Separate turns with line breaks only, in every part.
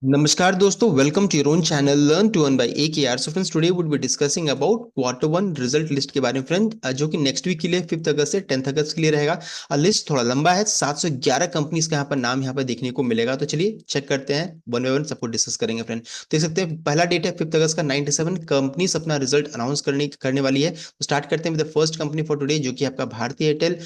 नमस्कार दोस्तों, welcome to your own channel learn to earn by AKR। So friends, today would be discussing about quarter one result list के बारे में friend, जो कि next week के लिए 5 अगस्त से 10 अगस्त के लिए रहेगा। लिस्ट थोड़ा लंबा है, 711 कंपनीज का यहाँ पर नाम यहाँ पर देखने को मिलेगा। तो चलिए चेक करते हैं, वन बाय वन सबको डिस्कस करेंगे फ्रेंड। देख सकते हैं पहला डेट है 5 अगस्त का। 97 कंपनीज अपना रिजल्ट अनाउंस करने वाली है। तो स्टार्ट करते हैं with the first company for today, जो कि आपका Bharti Airtel,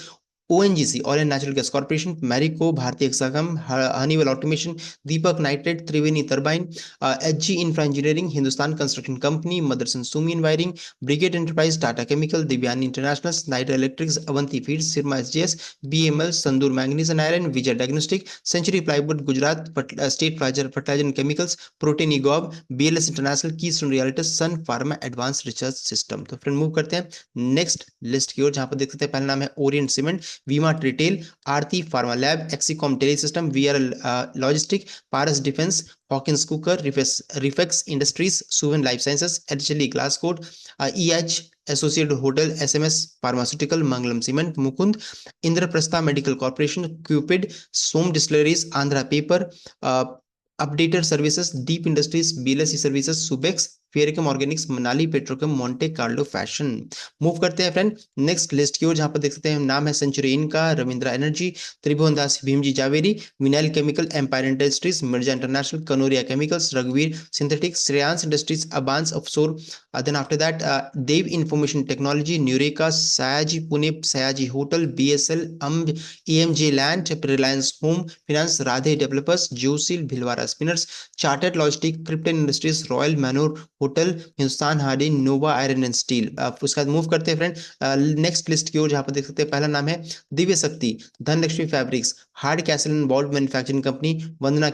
ONGC oil and natural gas corporation, Marico, Bharti Hexacom, Honeywell automation, Deepak nitrate, Triveni turbine, HG infra engineering, Hindustan construction company, Motherson Sumi wiring, Brigade enterprise, Tata chemical, Devyani international, Schneider electrics, Avanti feeds, Syrma SGS, BML, Sandur manganese and iron, Vijay diagnostic, century plywood, Gujarat state fertiliser and chemicals, Protean eGov, BLS international, keystone रियल्टस, sun pharma advance research system. तो friend move करते हैं next list की ओर, जहां पर देख सकते हैं पहला नाम है ओरिएंट सीमेंट, वीमा retail, Aarti pharma lab, Exicom tele system, VRL logistic, Paras defence, Hawkins cooker, Refex industries, Suven life sciences, HLE glass code, EH associate hotel, SMS pharmaceutical, Mangalam cement, Mukund, Indraprastha medical corporation, Cupid, Som distilleries, Andhra paper, updated services, deep industries, BLSE services, Subex, Fairchem organics, Manali petrochem, Monte Carlo fashion. Move करते हैं friend next list की ओर, जहां पर देख सकते हैं नाम है सेंचुरी इनका, Ravindra energy, Tribhuvan Das, Bhimji Zaveri, vinyl chemical, empire industries, Mirza international, Kanoria chemicals, रघुवीर synthetics, Shreyans industries, Abans offshore, then after that Dev Information Technology, Nureka, Sayaji Pune, Sayaji Hotel, BSL, EMJ Land, Reliance Home Finance, Radhe Developers, Geosil, Bhilwara Spinners, Chartered Logistic, Krypton Industries, Royal Manor hotel, Hindustan हार्डिन, Nova Iron and Steel. उसके बाद move करते हैं friend next list की ओर, जहां पर देख सकते हैं पहला नाम है Divya Shakti, Dhanlaxmi fabrics, hard castle and bold manufacturing company, Vandana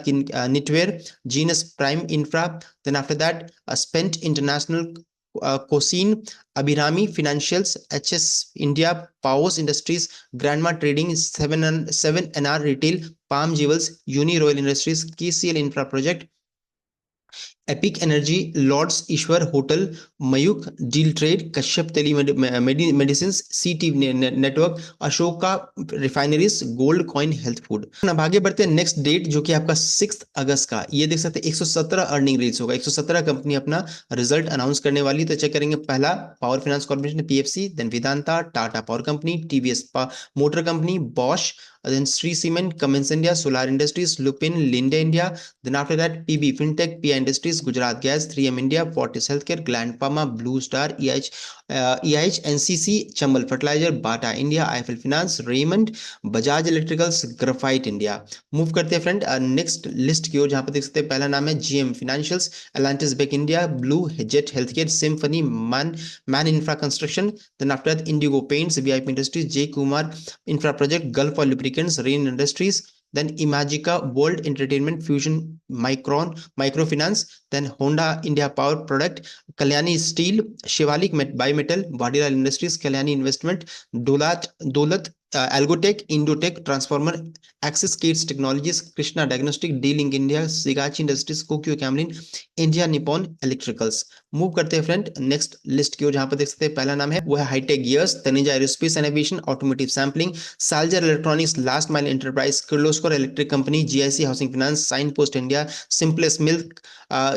knitwear, genus prime infra, then after that spent international, कोसिन, अभिरामी फिनेंशियल्स, HS इंडिया, पाओस industries, grandma trading, 7NR retail, palm jewels, uni royal industries, KCL infra project, epic energy, lords Ishwar hotel, Mayukh deal trade, Kashyap tele medicine, CT network, Ashoka refineries, gold coin health food. अब आगे बढ़ते हैं next date, जो कि आपका 6 अगस्त का। ये देख सकते हैं 117 अर्निंग रिलीज होगा, 117 कंपनी अपना रिजल्ट अनाउंस करने वाली। तो चेक करेंगे, पहला Power Finance Corporation, PFC, then Vedanta, Tata Power Company, TVS Motor Company, Bosch, then Sri Cement, Cummins India, Solar Industries, Lupin, Linde India, then after that PB Fintech, PI Industries, Gujarat Gas, 3M India, Fortis Healthcare, Gland Pharma, Blue Star, EIH, NCC, Chambal Fertilizer, Bata India, Eiffel Finance, Raymond, Bajaj Electricals, Graphite India। Move करते हैं friend next list की ओर, जहां पर देख सकते हैं पहला नाम है GM Financials, Atlantis Beck India, Blue Jet Healthcare, Symphony, Man Infra Construction, then after that Indigo Paints, VIP Industries, J Kumar Infra Project, Gulf Oil Lubricants, Rain Industries, then Imagica World Entertainment, Fusion Microfinance, then Honda India Power Product, Kalyani Steel, Shivalik Bimetal, Vadilal Industries, Kalyani Investment, Dolat Algotech, Indotech Transformer, Axis Gates Technologies, Krishna Diagnostic, D-Link India, Sigachi Industries, Kokyo Camlin, India Nippon electricals. Move करते हैं friend next list की ओर, जहां पर देख सकते हैं पहला नाम है वो है hi tech gears, Taneja aerospace aviation, automotive sampling, साल्जर electronics, last mile enterprise, Kirloskar electric company, GIC housing finance, sign post India, simplest milk,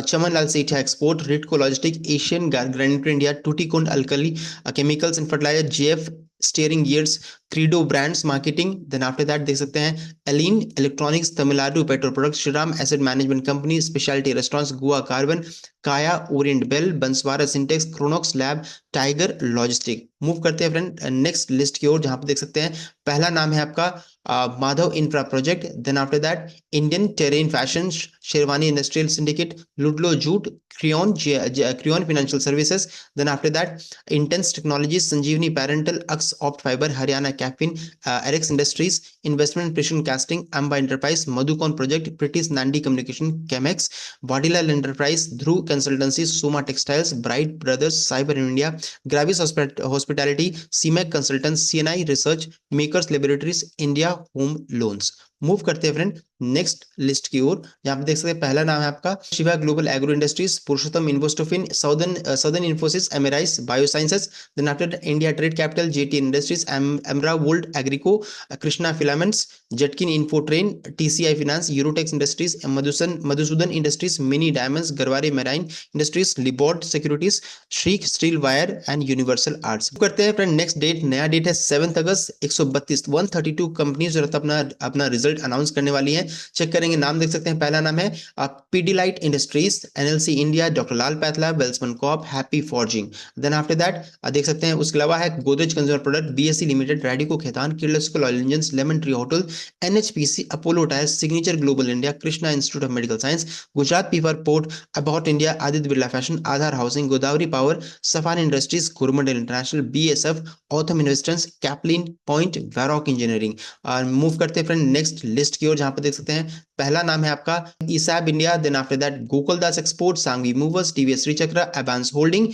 Chaman Lal Sethia export, रिटको logistic, Asian ग्रेन्यूट India, टूटीकोंड alkali chemicals and fertiliser, JF steering gears, credo brands marketing, then after that देख सकते हैं Elin electronics, Tamil Nadu petrol products, Shriram asset management company, speciality restaurants, Goa carbon, काया, Orient bell, बंसवारा syntax, Chronox Lab, Tiger Logistic. Move करते हैं friend next list की ओर, जहां पर देख सकते हैं पहला नाम है आपका Madhav infra project, then after that Indian terrain fashion, Sherwani industrial syndicate, Ludlow jute, Kreon financial services, then after that intense technology, Sanjivani parental, Aksh opt fibre, Haryana Capfin, Arex industries, investment precision casting, Amba enterprise, Madhucon project, British Nandi communication, Chemex, Vadilal enterprise, Dhruv consultancy, Soma textiles, bright brothers, cyber India, Gravis hospitality, Seamec consultants, CNI research, makers laboratories, India home loans. Move करते हैं friend next list की ओर, जहां पे देख सकते हैं पहला नाम है आपका Shiva global agro industries, Purushottam investofin, southern Infosys, Emerise biosciences, then after India trade capital, JT industries, एमरा वोल्ड Agrico, Krishna filaments, Jetking infotrain, TCI finance, Eurotex industries, Madhusudan industries, mini diamonds, Garware marine industries, Libord securities, श्रीक steel wire and universal arts. करते हैं friend next date, नया date है 7 अगस्त, 132 companies जो अपना अपना रिजल्ट अनाउंस करने वाली है। चेक करेंगे, नाम देख सकते हैं, पहला नाम है Pidilite industries, NLC India, doctor Lal pathlab, Welspun corp, happy forging. Then after that देख सकते हैं उसके अलावा है Godrej consumer product, BSC limited, Radico Khaitan, Kirloskar oil engine, lemon tree hotel, NHPC, Apollo tyres, signature global India, Krishna institute of medical science, Gujarat Pipavav port, about India, Aditya Birla fashion, Aadhaar housing, Godavari power, सफान industries, Coromandel international, BSF, Authum investors, Caplin point, Varroc engineering. Move करते हैं friend next list की ओर, जहां पर देख सकते हैं पहला नाम है आपका ESAB India, then after that Gokuldas export, Sanghvi movers, TVS Srichakra, Abans holding,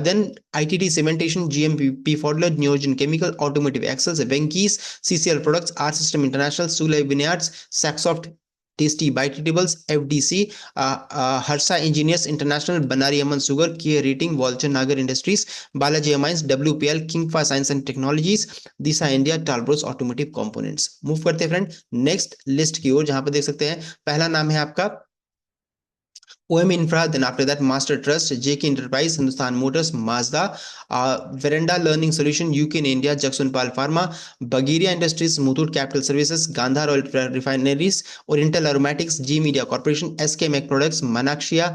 then ITT cementation, GMP Pfaudler, Neogen chemical, automotive axles, Venky's, CCL products, R system international, Sula vineyards, Saksoft, tasty bitables, FDC, Harsha engineers international, Bannari Amman sugar, K rating, Walchand Nagar industries, Balaji amines, WPL, Kingfa science and technologies, Disha India, Talbros automotive components. Move करते हैं friend next list की ओर, जहां पर देख सकते हैं पहला नाम है आपका OM Infra, then after that Master Trust, JK Enterprise, Hindustan Motors, Mazda, Veranda Learning Solution, UK in India, Jagsonpal Pharma, Bagheria Industries, Muthoot Capital Services, Gandhar Oil Refineries, Oriental Aromatics, G Media Corporation, SK Mac Products, Manaxia,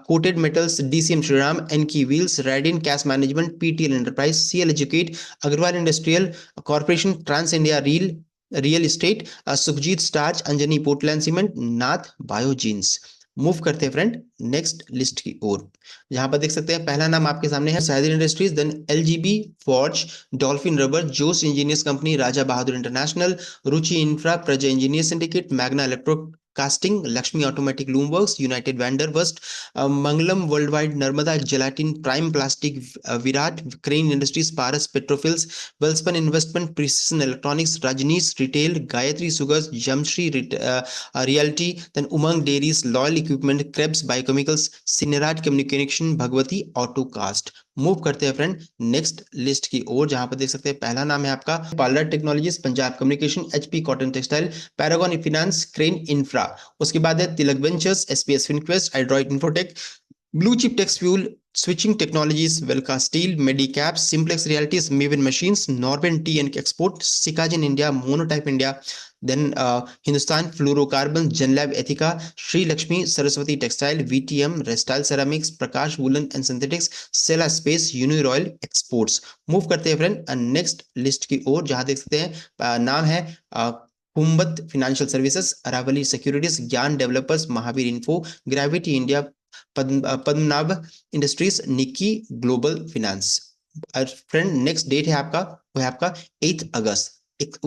Coated Metals, DCM Shriram, NK Wheels, Radin Cash Management, PTL Enterprise, CL Educate, Agarwal Industrial Corporation, Trans India real estate, Sukhjit starch, Anjani Portland cement, Nath biogenes. Move करते हैं friend next list की ओर, जहां पर देख सकते हैं पहला नाम आपके सामने है साइदर industries, then LGB forge, dolphin rubber, जोस engineers company, Raja Bahadur international, Ruchi infra, Praja engineer syndicate, magna electro casting, Lakshmi automatic loomworks, united vendor वस्ट, Mangalam world wide, Narmada gelatin, prime plastic, Virat, crane industries, Paras petrofils, Welspun investment, precision electronics, Rajnish retail, Gayatri sugars, Jamshri realty, then Umang dairies, loyal equipment, Krebs biochemicals, सिनेराट communication, Bhagwati autocast. Move करते हैं friend next list की ओर, जहां पर देख सकते हैं पहला नाम है आपका parlour technologies, Punjab communication, HP cotton textile, Paragon finance, crane infra. उसके बाद है Tilak ventures, SPS finquest, Adroit infotech, blue chip tex fuel, switching technologies, वेलका स्टील, मेडिकैप, सिंप्लेक्स रियल्टीज, मेविन machines, Norben tea and export, सिकाजिन India, monotype India, then Hindustan fluorocarbon, जनलैब एथिका, Shri Lakshmi Saraswati textile, VTM, Restile ceramics, Prakash woollen and synthetics, Sela space, uni royal exports. Move करते हैं friend next list की ओर, जहां देख सकते हैं नाम है Kumbhat financial services, Aravali securities, Gyan developers, Mahavir info, gravity India, Padmanabh industries, Nikki global finance. Friend next date है आपका, वो है आपका 8 अगस्त,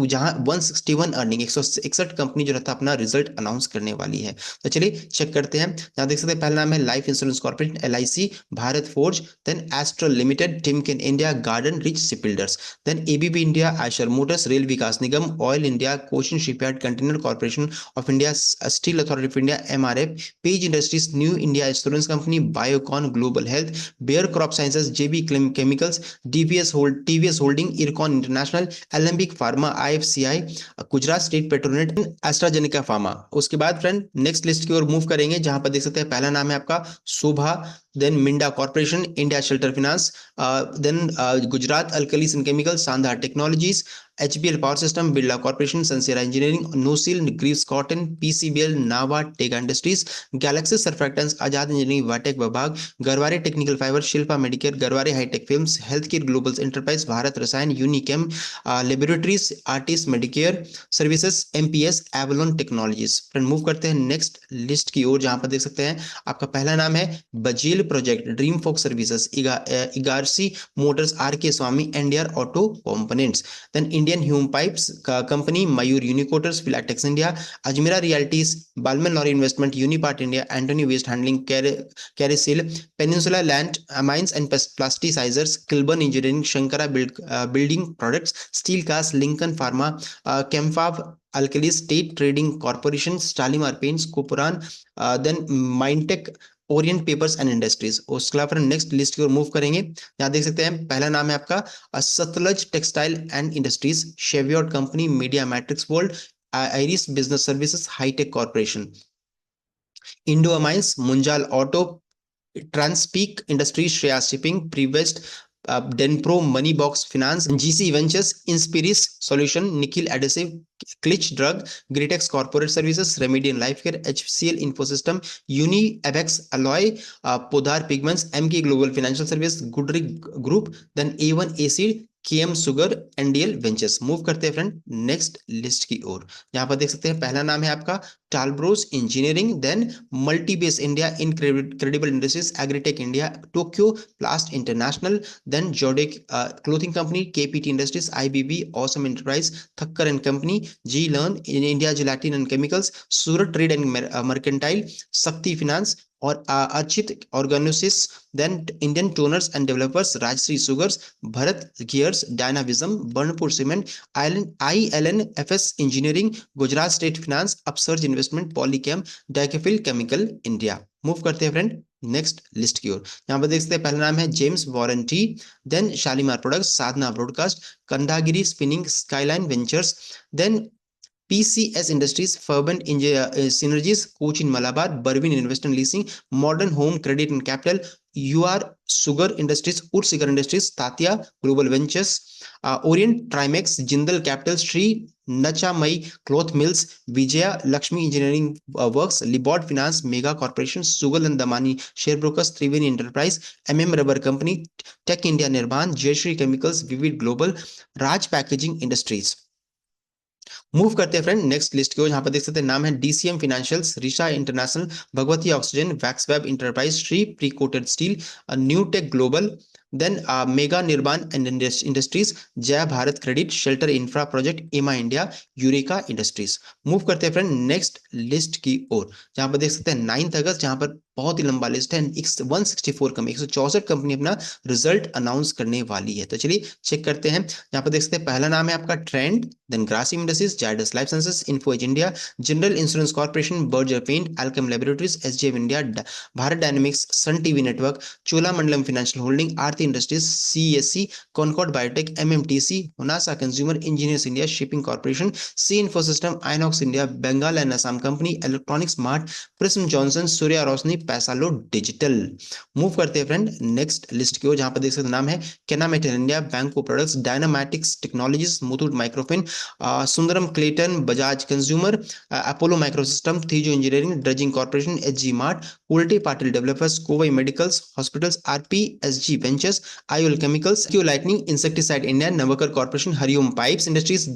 जहां 161 अर्निंग 161 कंपनी जो रहता है अपना रिजल्ट अनाउंस करने वाली है। तो चलिए चेक करते हैं, जहां देख सकते हैं पहला नाम है Life Insurance Corporation, LIC, Bharat Forge, then Astral Limited, Timken India, Garden Reach Shipbuilders, then ABB India, Eicher Motors, Rail Vikas Nigam, Oil India, Cochin Shipyard, Container Corporation of India, Steel Authority of India, MRF, Page Industries, New India Insurance Company, Biocon Global Health, Bayer Crop Sciences, JB Chemicals, TVS Holding, Ircon International, Alembic Pharma, IFCI, Gujarat State Petronet, AstraZeneca Pharma. उसके बाद friend next list की ओर move करेंगे, जहां पर देख सकते हैं पहला नाम है आपका Shobha, then Minda corporation, India shelter finance, then Gujarat alkalies and chemical, Sandhar technologies, HBL power system, Birla corporation, Sansera engineering, Nocil, Greaves cotton, PCBL, Nava, Tega industries, galaxy surfactants, Azad engineering, Vatech विभाग, Garware technical fibre, Shilpa medicare, Garware hi tech films, health care global enterprise, Bharat Rasayan, Unichem laboratories, artist medicare services, MPS, Avalon technologies. Friend move करते हैं next list की ओर, जहां पर देख सकते हैं आपका पहला नाम है Bajel project, dream folk services, Igarashi motors, R K Swamy, NDR auto components, then Indian hume pipes का company, Mayur uniquoters, Filatex India, Ajmera realties, Balmer Lawrie investment, Uniparts India, Antony waste handling, Carysil, peninsula land mines and plasticisers, Kilburn engineering, Shankara building products, steel cast, Lincoln pharma, Chemfab alkali, state trading corporation, स्टालिमार paints, कुपरान, then Mindtech, Orient papers and industries. उसके अलावा next list की ओर move करेंगे। यहाँ देख सकते हैं पहला नाम है आपका Sutlej textile and industries, Cheviot company, media matrix world, Iris business services, hi tech corporation, Indo amines, Munjal auto, Transpek industries, Shreya shipping, Prevest, Denpro, money box finance, GC ventures, Inspirisys solution, Nikhil adhesive, Kilitch drug, Gretex corporate services, Remedium life care, HCL infosystem, uni Abex alloy, Podar pigments, MK global financial service, Goodricke group, then A one acid, KM sugar, NDL ventures. Move करते हैं friend next list की ओर। यहाँ पर देख सकते हैं पहला नाम है आपका Talbros engineering, then multibase India, incredible industries, agritech India, Tokyo plast international, then zodiac clothing company, KPT industries, IBB, Aussom enterprise, Thakkar and company, Zee learn, India gelatin and chemicals, Surat trade and mercantile, Shakti finance और Archit organosis, then Indian toners and developers, Rajshree sugars, Bharat gears, डायनाविज्म, Burnpur cement, ILNFS engineering, Gujarat state finance, upsurge investment, Polycab, डाइकेफिल chemical India. Move करते हैं friend next list की ओर। यहाँ पर देख सकते हैं पहला नाम है James warranty, then Shalimar products, Sadhana broadcast, Kandagiri spinning, skyline ventures, then PCS Industries, Fervent Synergies, Cochin Malabar, Berwin Investment Leasing, Modern Home Credit and Capital, UR Sugar Industries, Wood Sugar Industries, Tatia Global Ventures, Orient Trimex, Jindal Capital, Sri Nachamai Cloth Mills, Vijaya Lakshmi Engineering Works, Libord Finance, Mega Corporation, Sugal and Damani Share Brokers, Triveni Enterprise, Rubber Company, Tech India Nirban, Jayashree Chemicals, Vivid Global, Raj Packaging Industries। Move करते हैं friend next list की ओर। यहाँ पर देख सकते हैं नाम है DCM Financials, Risha International, Bhagwati Oxygen, Vax Web Enterprise, Shree Pre Coated Steel, New Tech Global, then Mega Nirman and Industries, Jai Bharat Credit, Shelter Infra Project, Ema India, Eureka Industries. Move करते हैं फ्रेंड नेक्स्ट लिस्ट की ओर। जहां पर देख सकते हैं 9 अगस्त, जहां पर बहुत ही लंबा लिस्ट है, 164 कंपनी, 164 कंपनी अपना रिजल्ट अनाउंस करने वाली है। तो चलिए चेक करते हैं। यहाँ पर देख सकते हैं पहला नाम है आपका trend, then Grasim industries, Zydus life sciences, info edge India, general insurance corporation, Berger paint, Alkem laboratories, SJF India, Bharat dynamics, Sun TV network, Cholamandalam financial holding, Aarti industries, CSC, Concord biotech, MMTC, Honasa consumer engineers India, shipping corporation, C infosystem, Inox India, Bengal and Assam company, electronics mart, prism Johnson, Surya Roshni, Paisalo digital. Move करते हैं friend next list की ओर। जहां पर देख सकते नाम है Kennametal India, Banco products, Dynamatics technologies, Muthoot Microfin, Sundaram Clayton, Bajaj consumer, Apollo microsystem, Thejo engineering, dredging corporation, HG mart, Kolte Patil developers, Kovai medicals hospitals, RPSG ventures, IOL chemicals, Q lightning insecticide India, Navkar corporation, Hariom pipes industries,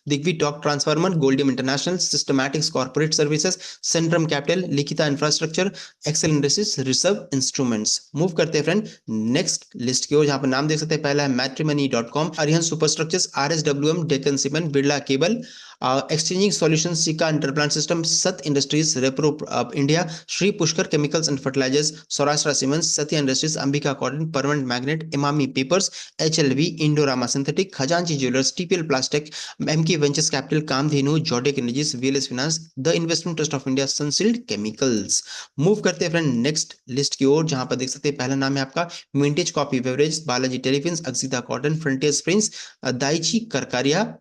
दिग्वी टॉक transformer, Goldiam international, Systematix corporate services, Centrum capital, Likhitha infrastructure, excel industries, रिसर्व instruments. Move करते हैं friend next list की ओर। जहां पर नाम देख सकते हैं पहला है matrimony dot com, Arihant superstructures, RSWM, Deccan cement, Birla cable, exchanging solution, Sika interplant system, Sat industries, Repro India, Shri Pushkar chemicals and fertilisers, Saurashtra cements, Satya industries, Ambika cotton, permanent magnet, Emami papers, HLV, Indorama synthetic, Khazanchi jewellers, TPL plastic, MK ventures capital, Kamdhenu, Zodiac energies, VLS finance, the investment trust of India, Sunshield chemicals. Move करते हैं friend next list की ओर। जहां पर देख सकते हैं पहला नाम है आपका vintage coffee beverage, Balaji telefilms, Aksita cotton, frontier springs, Daiichi Karkaria,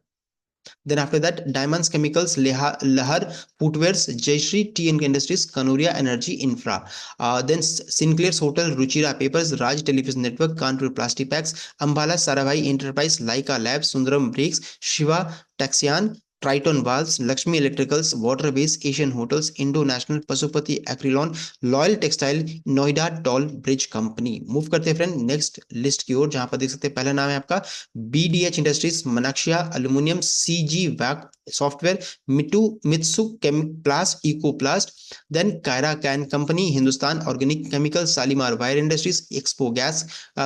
then after that diamonds chemicals, lahar footwears, jayashree tea and industries, kanuria energy infra, then sinclair's hotel, ruchira papers, raj television network, kanpur plastic packs, ambala sarabhai enterprise, laika labs, sundaram brakes, shiva taxian, Triton valves, Lakshmi electricals, water base, Asian hotels, Indo national, Pashupati एग्रीलॉन, loyal textile, Noida toll bridge company. Move करते हैं friend next list की ओर, जहां पर देख सकते हैं पहला नाम है आपका BDH industries, Manaksia aluminium, CG VAK software, Mitsu Chemiplast, Ecoplast, then Kaira can company, Hindustan organic chemical, Shalimar wire industries, Expo gas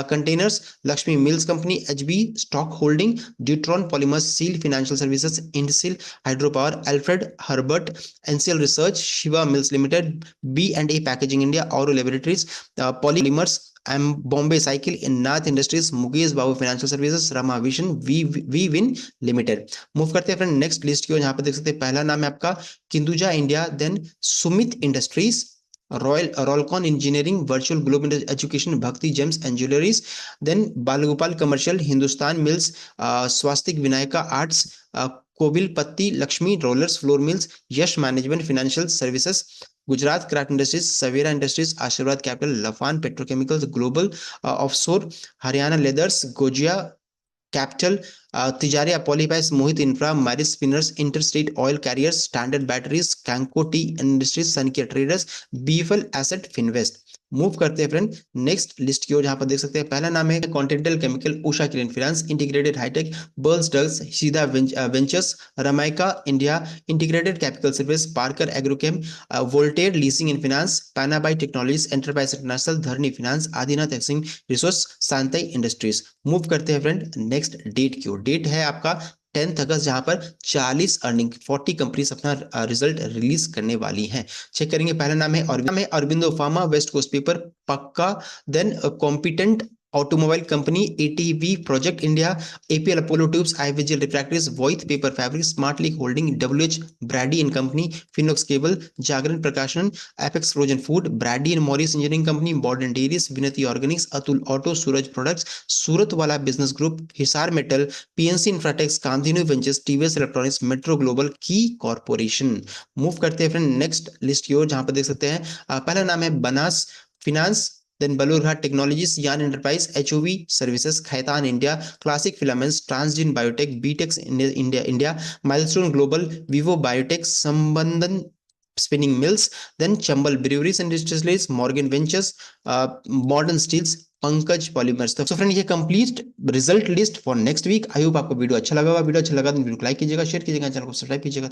containers, Lakshmi mills company, HB stock holding, Dutron polymers, seal financial services, Indsil hydropower, Alfred Herbert, NCL research, Shiva mills limited, B and A packaging India, और laboratories, polymers, Bombay cycle, इन Nath industries, Mukesh Babu financial services, Rama vision, V win limited. Move करते हैं friend next list की ओर, जहां पर देख सकते हैं पहला नाम है आपका Hinduja India, then Sumit industries, royal Rollcon engineering, virtual globe education, Bhakti gems and jewelleries, then Balgopal commercial, Hindustan mills, Swastik Vinayaka arts, Kovilpatti, Lakshmi rollers flour mills, Yash management financial services, Gujarat craft industries, Savera industries, Aashirwad capital, Laffans petrochemicals, global offshore, Haryana leathers, Gogia capital, Tijaria polypipes, Mohit infra, Maris spinners, interstate oil carriers, standard batteries, Kanco tea industries, Suncare traders, BFL asset Finvest. Move करते हैं friend next list की ओर, जहां पर देख सकते हैं पहला नाम है continental chemical, Usha clean finance, integrated hitech, बर्ल्स ड्रग्स, सीधा वेंचर्स, रमाइका India, integrated capital service, Parker Agrochem, वोल्टेड लीजिंग इन फाइनेंस, पैनाबाई technologies enterprise international, Dharni finance, Adinath एक्सिंग रिसोर्स, शांति इंडस्ट्रीज। मूव करते हैं फ्रेंड नेक्स्ट डेट की ओर, डेट है आपका 10 अगस्त, जहां पर 40 अर्निंग 40 कंपनीज अपना रिजल्ट रिलीज करने वाली हैं। चेक करेंगे, पहला नाम है Aurobindo pharma, west coast paper, Pakka, then competent automobile company, ATV project India, APL Apollo tubes, IVG refractories, Voith paper fabric, smart link holding, WH Brady and company, Finolex cable, Jagran Prakashan, Apex frozen food, Brady and Morris engineering company, modern dairies, Vinati organics, Atul auto, Suraj products, Suratwala business group, Hisar metal, PNC Infratex, कांदिन्यू ventures, TVS electronics, metro global, key corporation. Move करते हैं friend next list की ओर, जहां पर देख सकते हैं पहला नाम है Banas finance, then Balurghat technologies, यान enterprise, HOV services, Khaitan India, classic filaments, Transgene biotech, Betex India, milestone global, Vivo biotech, Sambandam spinning mills, then Chambal breweries and distilleries, Morgan ventures, modern steels, Pankaj polymers. तो फ्रेंड ये complete result list for next week. I hope आपको video अच्छा लगा होगा। Video अच्छा लगा तो video को लाइक कीजिएगा, शेयर कीजिएगा, चैनल को सब्सक्राइब कीजिएगा।